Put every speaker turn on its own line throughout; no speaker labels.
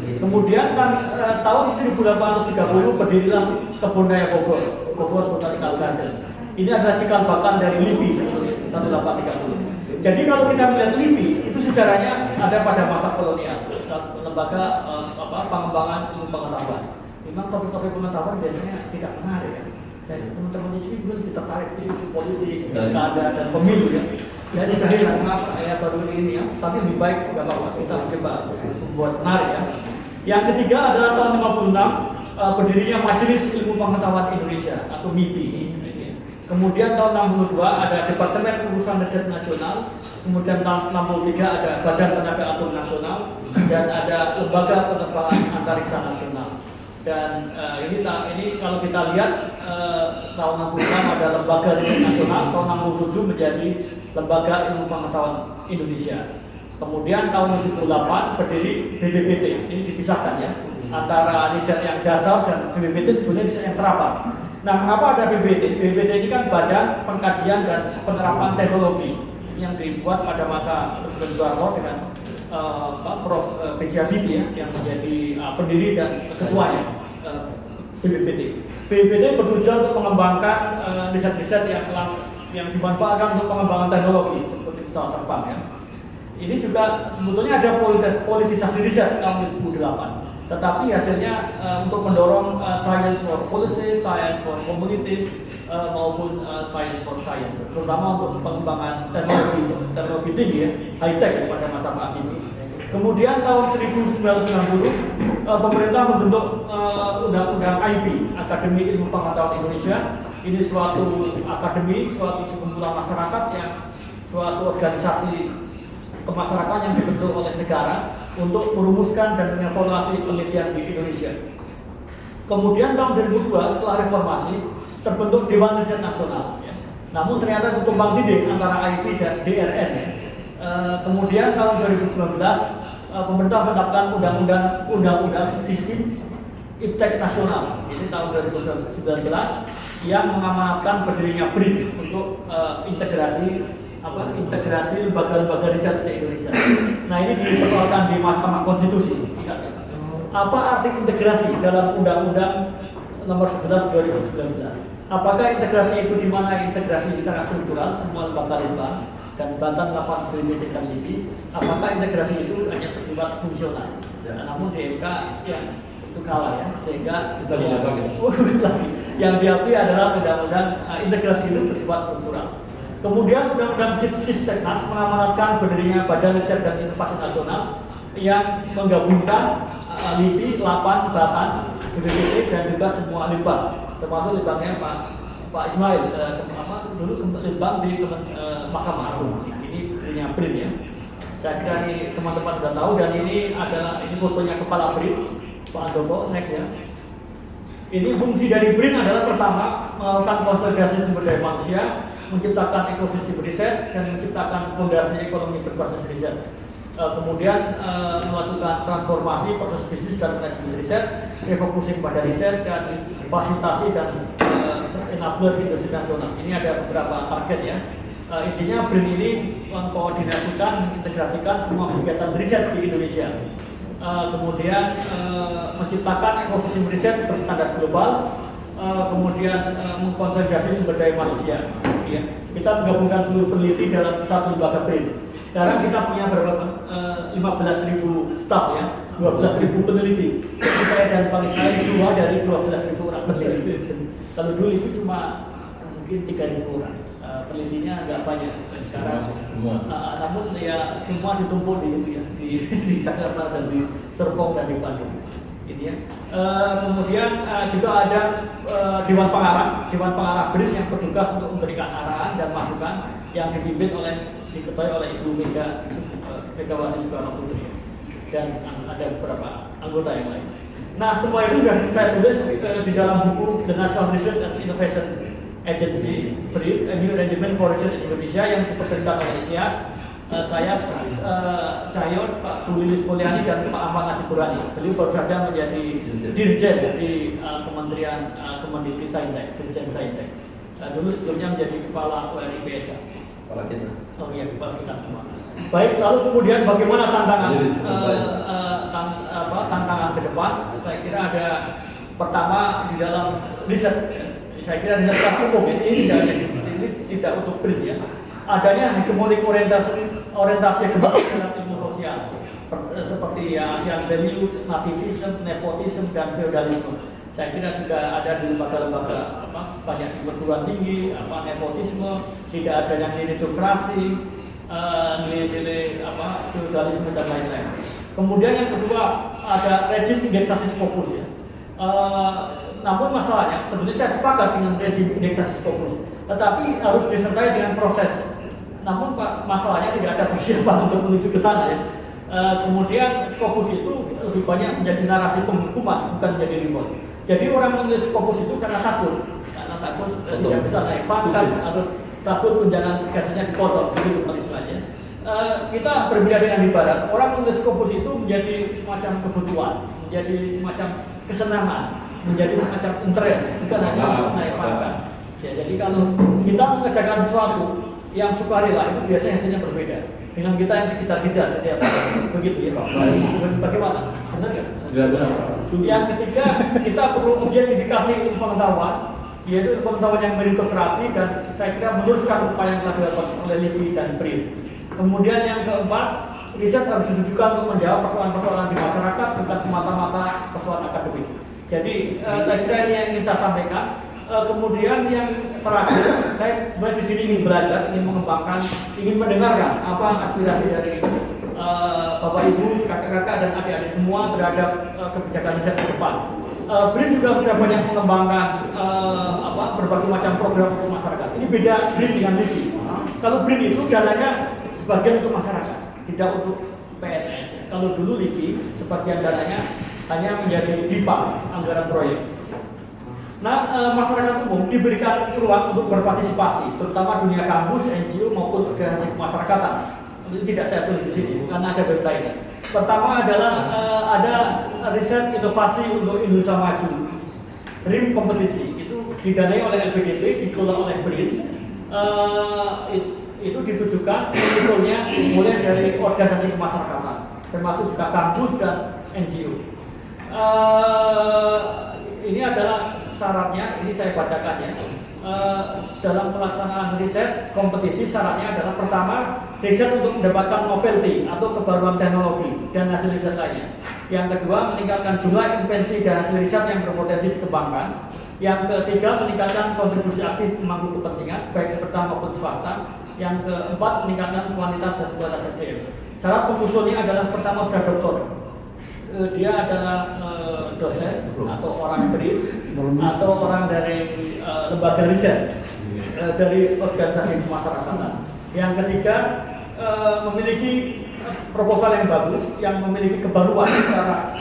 Kemudian tahun 1830 berdirilah Kebun Raya Bogor, Bogor Botanical Garden. Ini adalah cikal bakal dari LIPI sebetulnya 1830. Jadi kalau kita melihat LIPI itu sejarahnya ada pada masa kolonial, lembaga pengembangan ilmu pengetahuan. Memang topik-topik pengetahuan biasanya tidak menarik ya. Jadi teman-teman di sini belum tertarik isu politik, pilkada dan pemilu ya. Jadi saya kenapa ya baru ini ya. Tapi lebih baik nggak apa-apa kita coba buat menarik ya. Yang ketiga adalah tahun 56 berdirinya Majelis Ilmu Pengetahuan Indonesia atau MIPI. Kemudian tahun 62 ada Departemen Urusan Riset Nasional. Kemudian tahun 63 ada Badan Tenaga Atom Nasional dan ada Lembaga Penerbangan Antariksa Nasional. Dan ini kalau kita lihat tahun 66 ada Lembaga Riset Nasional, tahun 67 menjadi Lembaga Ilmu Pengetahuan Indonesia. Kemudian tahun 78 berdiri BPPT. Ini dipisahkan ya antara riset yang dasar dan BPPT sebenarnya riset yang terapan. Nah, mengapa ada BPPT? BPPT ini kan Badan Pengkajian dan Penerapan Teknologi yang dibuat pada masa Presiden Soeharto dengan Prof. B.J. Habibie ya, yang menjadi pendiri dan ketuanya BPPT. BPPT bertujuan untuk mengembangkan riset-riset yang dimanfaatkan untuk pengembangan teknologi seperti pesawat terbang ya. Ini juga sebetulnya ada politisasi riset tahun 2008. Tetapi hasilnya untuk mendorong science for policy, science for community maupun science for science, terutama untuk pengembangan teknologi tinggi ya, high tech ya, pada masa Pak Habibie. Kemudian tahun 1990 pemerintah membentuk undang-undang IP, Akademi Ilmu Pengetahuan Indonesia. Ini suatu akademi, suatu sekumpulan masyarakat yang suatu organisasi kemasyarakatan yang dibentuk oleh negara untuk merumuskan dan mengevaluasi penelitian di Indonesia. Kemudian tahun 2002 setelah reformasi terbentuk Dewan Riset Nasional. Ya. Namun ternyata itu tumpang tindih antara IP dan DRN. Ya. Kemudian tahun 2019 pemerintah menetapkan undang-undang sistem Iptek Nasional. Ini tahun 2019 yang mengamanatkan berdirinya BRIN untuk integrasi lembaga-lembaga riset se-Indonesia. Nah, ini dipersoalkan di Mahkamah Konstitusi. Apa arti integrasi dalam Undang-Undang Nomor 11 2019? Apakah integrasi itu di mana integrasi secara struktural semua lembaga dan Banten 8 BPPT dan LIPI? Apakah integrasi itu hanya bersifat fungsional? Namun di MK ya itu kalah ya, sehingga lagi. Yang diakui adalah undang-undang integrasi itu bersifat struktural. Kemudian Undang-Undang Sisteknas mengamanatkan berdirinya Badan Riset dan Inovasi Nasional yang menggabungkan LIPI, LAPAN, BATAN, BPPT dan juga semua litbang, termasuk litbangnya Pak Ismail, dulu litbang di Mahkamah Agung. Ini berdirinya BRIN ya. Saya kira ini teman-teman sudah tahu, dan ini fotonya Kepala BRIN, Pak Andoko, next ya. Ini fungsi dari BRIN adalah pertama melakukan konsolidasi sumber daya manusia, menciptakan ekosistem riset dan menciptakan fondasi ekonomi berbasis riset. Kemudian melakukan transformasi proses bisnis dan manajemen riset, refocusing pada riset dan fasilitasi dan enabler industri nasional. Ini ada beberapa target ya. Intinya BRIN ini mengkoordinasikan, mengintegrasikan semua kegiatan riset di Indonesia. Kemudian menciptakan ekosistem riset berstandar global. Kemudian mengkonsolidasi sumber daya manusia. Ya. Kita menggabungkan seluruh peneliti dalam satu lembaga BRIN. Sekarang kita punya berapa? 15.000 staf ya, 12.000 peneliti. Jadi saya dan Pak Ismail kedua dari 12.000 orang peneliti. Kalau dulu itu cuma mungkin 3.000 orang. Penelitinya nggak banyak sekarang. Namun ya semua ditumpuk di di Jakarta dan di Serpong dan di Bandung. Ini ya. Kemudian juga ada Dewan Pengarah BRIN yang bertugas untuk memberikan arahan dan masukan yang diketuai oleh Ibu Megawati Soekarno Putri, dan ada beberapa anggota yang lain. Nah, semua itu sudah saya tulis di dalam buku The National Research and Innovation Agency BRIN, A New Arrangement for Research in Indonesia, yang diterbitkan oleh ISIAS. Saya Cahyon, Pak Bu Lilis Mulyani dan Pak Ahmad Najiburani. Beliau baru saja menjadi dirjen di Kementerian Kemendikti Saintek, Dirjen Saintek. Dulu sebelumnya menjadi kepala URI PSA.
kepala kita.
Oh iya, kepala kita semua. Baik, lalu kemudian bagaimana tantangan ke depan? Saya kira ada pertama di dalam riset. Saya kira riset umum ini tidak untuk print ya. Adanya hegemonik orientasi kebangsaan ilmu sosial seperti ya ASEAN values, nativism, nepotism dan feudalisme. Saya kira juga ada di lembaga-lembaga banyak di perguruan tinggi, nepotisme, tidak adanya meritokrasi, nilai-nilai feudalisme dan lain-lain. Kemudian yang kedua ada rejim indeksasi Scopus ya. Namun masalahnya sebenarnya saya sepakat dengan rejim indeksasi Scopus, tetapi harus disertai dengan proses. Namun masalahnya tidak ada persiapan untuk menuju ke sana ya. Kemudian Scopus itu lebih banyak menjadi narasi penghukuman, bukan menjadi reward. Jadi orang menulis Scopus itu karena takut tidak bisa naik pangkat atau takut tunjangan gajinya dipotong, begitu istilahnya. Kita berbeda dengan di Barat. Orang menulis Scopus itu menjadi semacam kebutuhan, menjadi semacam kesenangan, menjadi semacam interest, bukan hanya untuk naik pangkat. Ya, jadi kalau kita mengerjakan sesuatu yang sukarela itu biasanya hasilnya berbeda dengan kita yang dikejar-kejar setiap hari. Begitu ya Pak. Bagaimana? Benar nggak?
Ya, benar.
Yang ketiga, kita perlu objektifikasi ilmu pengetahuan, yaitu pengetahuan yang meritokrasi, dan saya kira meneruskan upaya yang telah dilakukan oleh Livy dan Brin. Kemudian yang keempat, riset harus ditujukan untuk menjawab persoalan-persoalan di masyarakat, bukan semata-mata persoalan akademik. Jadi saya kira ini yang ingin saya sampaikan. Kemudian yang terakhir, saya sebenarnya di sini ingin belajar, ingin mengembangkan, ingin mendengarkan apa aspirasi dari Bapak Ibu, kakak-kakak dan adik-adik semua terhadap kebijakan riset ke depan. BRIN juga sudah banyak mengembangkan berbagai macam program untuk masyarakat. Ini beda BRIN dengan LIPI. Kalau BRIN itu dananya sebagian untuk masyarakat, tidak untuk PNS. Kalau dulu LIPI, sebagian dananya hanya menjadi DIPA, anggaran proyek. Nah, masyarakat umum diberikan ruang untuk berpartisipasi, terutama dunia kampus, NGO maupun organisasi kemasyarakatan. Ini tidak saya tulis di sini, karena ada website. Pertama adalah ada riset inovasi untuk Indonesia Maju, RIM kompetisi. Itu didanai oleh LPDP, dikelola oleh BRIN. Itu ditujukan sebetulnya mulai dari organisasi kemasyarakatan, termasuk juga kampus dan NGO. Ini adalah syaratnya, ini saya bacakan ya. Dalam pelaksanaan riset kompetisi syaratnya adalah pertama, riset untuk mendapatkan novelty atau kebaruan teknologi dan hasil riset lainnya. Yang kedua, meningkatkan jumlah invensi dan hasil riset yang berpotensi dikembangkan. Yang ketiga, meningkatkan kontribusi aktif pemangku kepentingan baik pertama maupun swasta. Yang keempat, meningkatkan kualitas dan kualitas SDM. Syarat pengusulnya adalah pertama sudah doktor. Dia adalah dosen atau orang BRIN atau orang dari lembaga riset dari organisasi kemasyarakatan. Yang ketiga, memiliki proposal yang bagus, yang memiliki kebaruan secara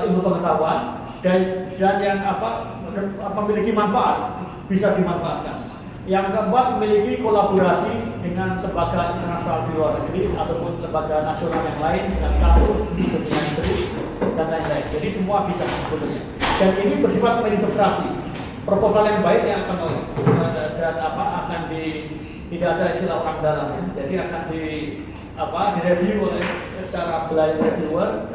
ilmu pengetahuan dan yang memiliki manfaat, bisa dimanfaatkan. Yang keempat, memiliki kolaborasi dengan lembaga internasional di luar negeri ataupun lembaga nasional yang lain dengan kampus, dengan BRIN dan lain-lain. Jadi semua bisa sebetulnya. Dan ini bersifat meritokrasi. Proposal yang baik yang akan dan akan tidak ada istilah orang dalam. Jadi akan direview oleh secara blind reviewer.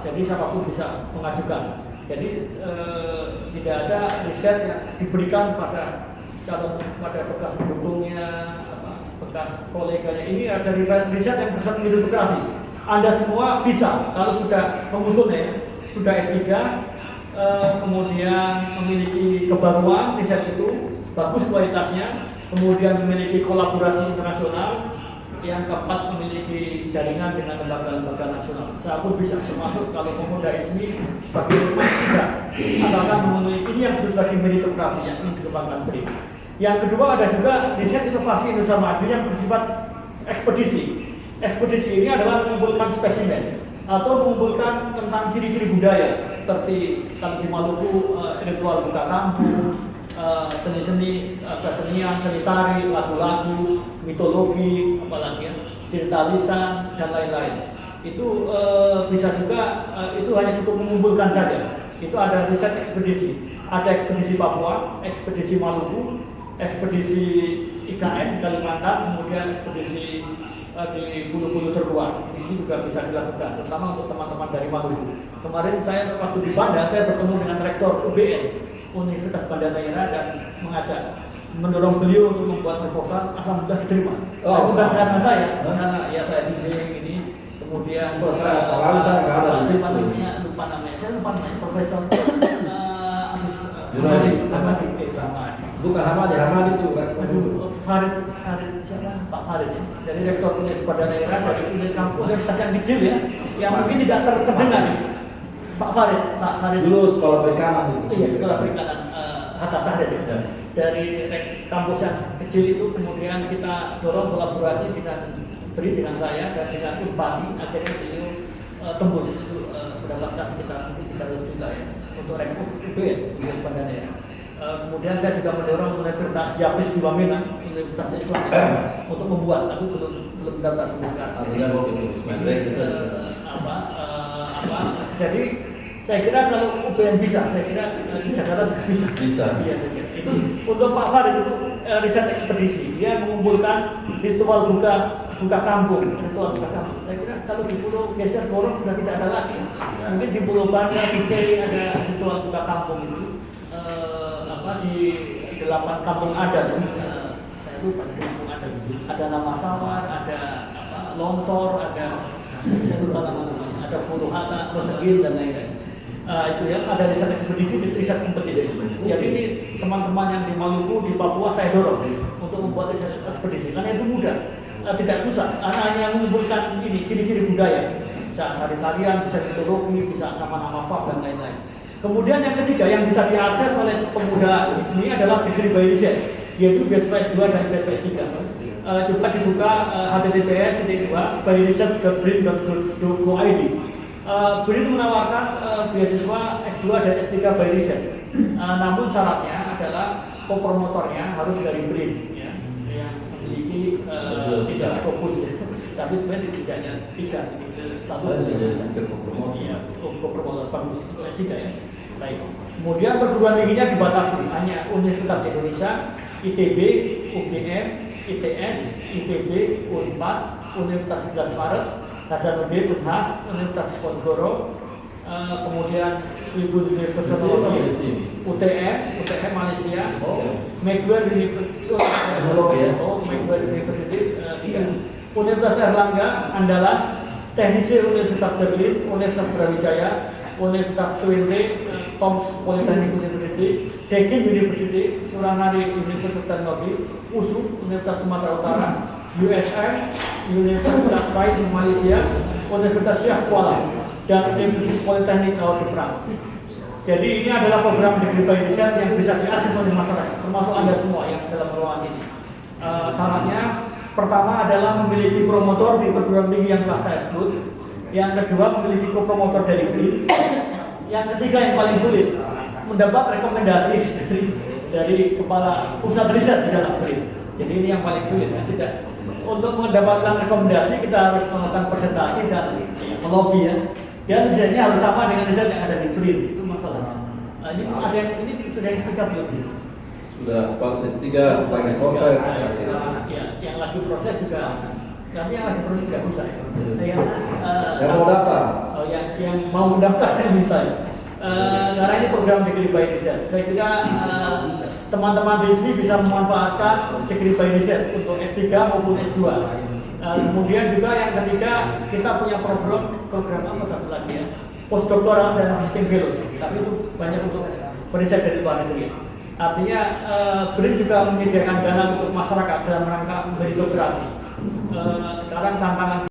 Jadi siapapun bisa mengajukan. Jadi tidak ada riset yang diberikan pada calon, pada bekas pendukungnya, bekas koleganya. Ini ada riset yang bersifat meritokrasi. Anda semua bisa, kalau sudah mengusulnya, sudah S3, kemudian memiliki kebaruan riset itu, bagus kualitasnya, kemudian memiliki kolaborasi internasional, yang keempat memiliki jaringan dengan lembaga-lembaga nasional. Saya pun bisa termasuk kalau pemuda ini sebagai tidak, asalkan memenuhi ini yang disebut sebagai meritokrasi yang ingin dikembangkan BRIN. Yang kedua ada juga riset inovasi Indonesia Maju yang bersifat ekspedisi. Ekspedisi ini adalah mengumpulkan spesimen atau mengumpulkan tentang ciri-ciri budaya seperti kalau di Maluku ritual buka kampung, seni-seni, kesenian, seni tari, lagu-lagu, mitologi, apalagi ya, cerita lisan dan lain-lain. Itu bisa juga itu hanya cukup mengumpulkan saja. Itu ada riset ekspedisi. Ada ekspedisi Papua, ekspedisi Maluku, ekspedisi IKN di Kalimantan, kemudian ekspedisi di pulau-pulau terluar. Ini juga bisa dilakukan, terutama untuk teman-teman dari Maluku. Kemarin saya waktu di Banda, saya bertemu dengan Rektor UBN, Universitas Banda Neira, dan mendorong beliau untuk membuat proposal. Alhamdulillah diterima. Bukan karena saya, karena ya saya bimbing ini. Kemudian lupa namanya, Profesor
bukan Hamadi itu
Farid siapa? Pak Farid ya. Jadi Rektor Universitas Banda Neira dari kampus yang kecil ya, yang mungkin tidak terdengar. Pak Farid
dulu sekolah perikanan itu.
Iya, sekolah perikanan Hatta Sahret ya. Dari kampus yang kecil itu kemudian kita dorong kolaborasi dengan saya dan dengan Unpadi, akhirnya beliau tembus itu mendapatkan sekitar 300 juta ya untuk rektor UBN Universitas Banda Neira. Kemudian saya juga mendorong Universitas Japis di Wamena, Universitas Islam untuk membuat, tapi belum daftar sampai sekarang.
Artinya
Jadi saya kira kalau UBN bisa, saya kira di Jakarta juga bisa.
Bisa.
Iya, itu untuk Pak Farid itu riset ekspedisi. Dia mengumpulkan ritual buka kampung. Saya kira kalau di Pulau Geser Borong sudah tidak ada lagi. Mungkin di Pulau Banda, di Keri ada ritual buka kampung itu. Di 8 kampung adat, saya lupa di kampung adat. Ada nama sawar, ada lontor, ada saya lupa nama-namanya. Ada Puruhata, Rosegil dan lain-lain. Itu ya, ada riset ekspedisi, riset kompetisi. Jadi ini teman-teman yang di Maluku, di Papua saya dorong untuk membuat riset ekspedisi karena itu mudah, tidak susah. Hanya mengumpulkan ini ciri-ciri budaya, bisa tari-tarian, bisa mitologi, bisa nama-nama fak dan lain-lain. Kemudian yang ketiga yang bisa diakses oleh pemuda di sini adalah degree by research, yaitu BSPS 2 dan BSPS 3. Coba dibuka https://byresearch.brin.go.id. BRIN menawarkan beasiswa S2 dan S3 by research. Namun syaratnya adalah co-promotornya harus dari BRIN ya, yang memiliki tidak fokus ya. Tapi sebenarnya tidaknya satu co-promotor bagus itu S3 ya. Baik. Kemudian perguruan tingginya dibatasi hanya Universitas Indonesia, ITB, UGM, ITS, IPB, Unpad, Universitas 11 Maret, Hasanuddin, Unhas, Universitas Ponorogo, kemudian Ibu University, UTM Malaysia, Macquarie University, Universitas Erlangga, Andalas, Teknisi Universitas Berlin, Universitas Brawijaya, Universitas Twente, Tomsk Polytechnic University, Deakin University, Suranari Universitas Teknologi, USU, Universitas Sumatera Utara, USR, Universitas Sains Malaysia, Universitas Syekh Kuala, dan Universitas Polytechnic de France. Jadi ini adalah program degree by research yang bisa diakses oleh masyarakat, termasuk Anda semua yang dalam ruangan ini. Syaratnya pertama adalah memiliki promotor di perguruan tinggi yang telah saya sebut. Yang kedua memiliki co-promotor dari BRIN. Yang ketiga yang paling sulit mendapat rekomendasi dari kepala pusat riset di dalam BRIN. Jadi ini yang paling sulit ya. Tidak. Untuk mendapatkan rekomendasi kita harus melakukan presentasi dan melobi ya. Dan risetnya harus sama dengan riset yang ada di BRIN. Itu masalahnya. Ini ada ini sudah S3 belum?
Sudah S3 sebagai proses.
Yang lagi proses juga. Nanti yang lagi proses tidak bisa ya.
Yang mau daftar?
Yang mau mendaftar yang bisa ya. Karena ini program degree by research. Saya kira teman-teman di sini bisa memanfaatkan degree by research untuk S3 maupun S2. Kemudian juga yang ketiga kita punya program apa satu lagi ya, postdoctoral dan visiting fellows. Tapi itu banyak untuk periset dari luar negeri. Artinya BRIN juga menyediakan dana untuk masyarakat dalam rangka meritokrasi. Sekarang tantangan